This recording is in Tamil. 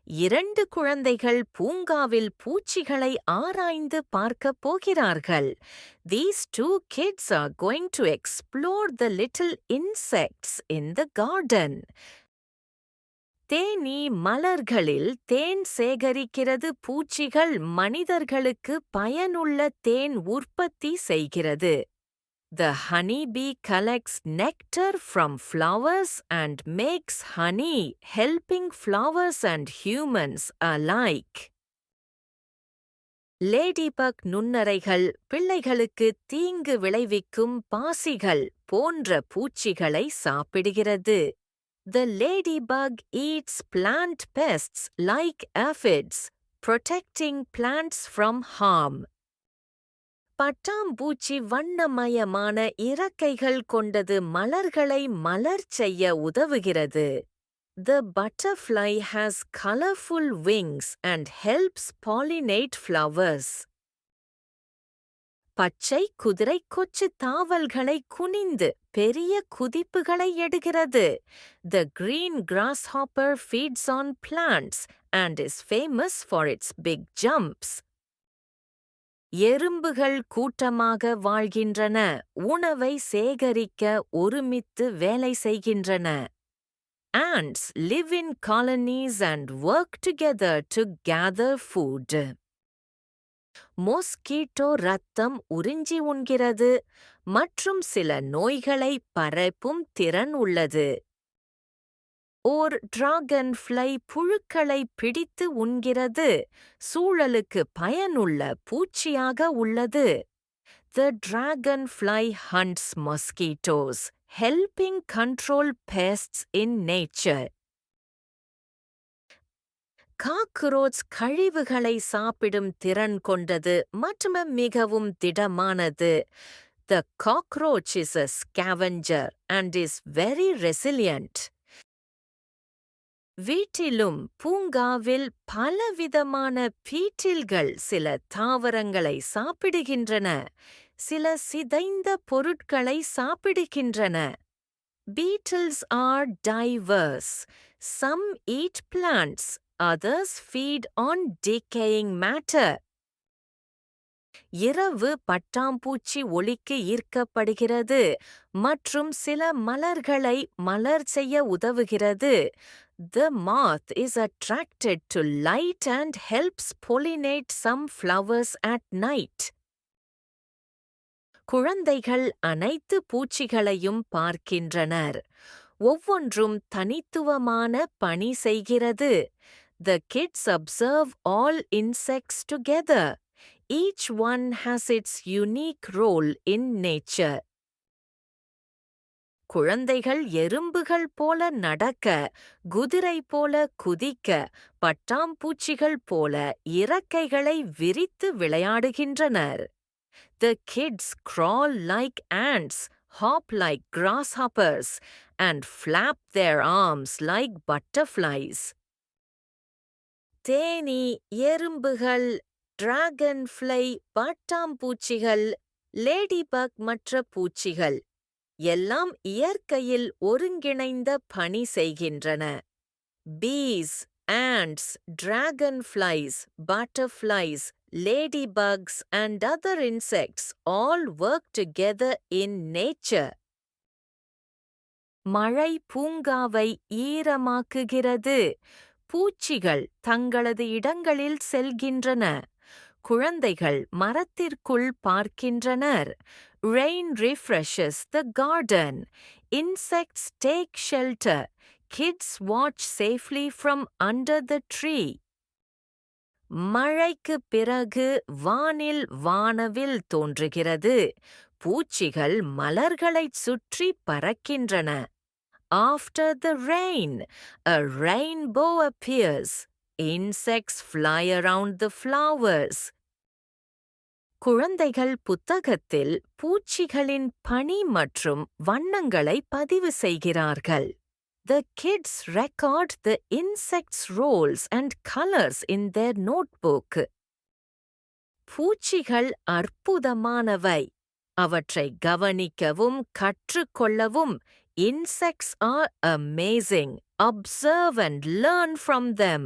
2 குழந்தைகள் பூங்காவில் பூச்சிகளை ஆராய்ந்து பார்க்கப் போகிறார்கள். These 2 kids are going to explore the little insects in the garden. தேனீ மலர்களில் தேன் சேகரிக்கிறது. பூச்சிகள் மனிதர்களுக்கு பயனுள்ள தேன் உற்பத்தி செய்கிறது. The honeybee collects nectar from flowers and makes honey, helping flowers and humans alike. Ladybug நுண்ணறைகள் பிள்ளைகளுக்கு தீங்கு விளைவிக்கும் பாசிகள் போன்ற பூச்சிகளை சாப்பிடுகிறது. The ladybug eats plant pests like aphids, protecting plants from harm. பட்டாம்பூச்சி வண்ணமயமான இறக்கைகள் கொண்டது மலர்களை மலர் செய்ய உதவுகிறது. The butterfly has colorful wings and helps pollinate flowers. பச்சை குதிரை கொச்சு தாவல்களை குனிந்து பெரிய குதிப்புகளை எடுக்கிறது. The green grasshopper feeds on plants and is famous for its big jumps. எறும்புகள் கூட்டமாக வாழ்கின்றன. உணவை சேகரிக்க ஒருமித்து வேலை செய்கின்றன. Ants live in colonies and work together to gather food. Mosquito ரத்தம் உறிஞ்சி உண்கிறது மற்றும் சில நோய்களை பரப்பும் திறன் உள்ளது. ஓர் டிராகன் ஃப்ளை புழுக்களை பிடித்து உண்கிறது. சூழலுக்கு பயனுள்ள பூச்சியாக உள்ளது. The dragonfly hunts mosquitoes, helping control pests in nature. Cockroach கழிவுகளை சாப்பிடும் திறன் கொண்டது மற்றும் மிகவும் திடமானது. The cockroach is a scavenger and is very resilient. வீட்டிலும் பூங்காவில் பலவிதமான பீட்டில்கள் சில தாவரங்களை சாப்பிடுகின்றன. சில சிதைந்த பொருட்களை சாப்பிடுகின்றன. Beetles are diverse. Some eat plants, others feed on decaying matter. இரவு பட்டாம்பூச்சி ஒளிக்கு ஈர்க்கப்படுகிறது மற்றும் சில மலர்களை மலர் செய்ய உதவுகிறது. The moth is attracted to light and helps pollinate some flowers at night. குழந்தைகள் அனைத்து பூச்சிகளையும் பார்க்கின்றனர். ஒவ்வொன்றும் தனித்துவமான பணி செய்கிறது. The kids observe all insects together. Each one has its unique role in nature. குழந்தைகள் எறும்புகள் போல நடக்க, குதிரை போல குதிக்க, பட்டாம்பூச்சிகள் போல இறக்கைகளை விரித்து விளையாடுகின்றனர். The kids crawl like ants, hop like grasshoppers, and flap their arms like butterflies. தேனீ, எறும்புகள், டிராகன் ஃப்ளை, பட்டாம்பூச்சிகள், லேடிபக் மற்ற பூச்சிகள் எல்லாம் இயற்கையில் ஒருங்கிணைந்த பணி செய்கின்றன. Bees, ants, dragonflies, butterflies, ladybugs and other insects all work together in nature. மழை பூங்காவை ஈரமாக்குகிறது. பூச்சிகள் தங்களது இடங்களில் செல்கின்றன. குழந்தைகள் மரத்திற்குள் பார்க்கின்றனர். Rain refreshes the garden. Insects take shelter. Kids watch safely from under the tree. மழைக்கு பிறகு வானில் வானவில் தோன்றுகிறது. பூச்சிகள் மலர்களைச் சுற்றி பறக்கின்றன. After the rain, a rainbow appears. Insects fly around the flowers. குழந்தைகள் புத்தகத்தில் பூச்சிகளின் பணி மற்றும் வண்ணங்களை பதிவு செய்கிறார்கள். The kids record the insects' roles and colors in their notebook. பூச்சிகள் அற்புதமானவை. அவற்றை கவனிக்கவும் கற்றுக்கொள்ளவும் insects are amazing. Observe and learn from them.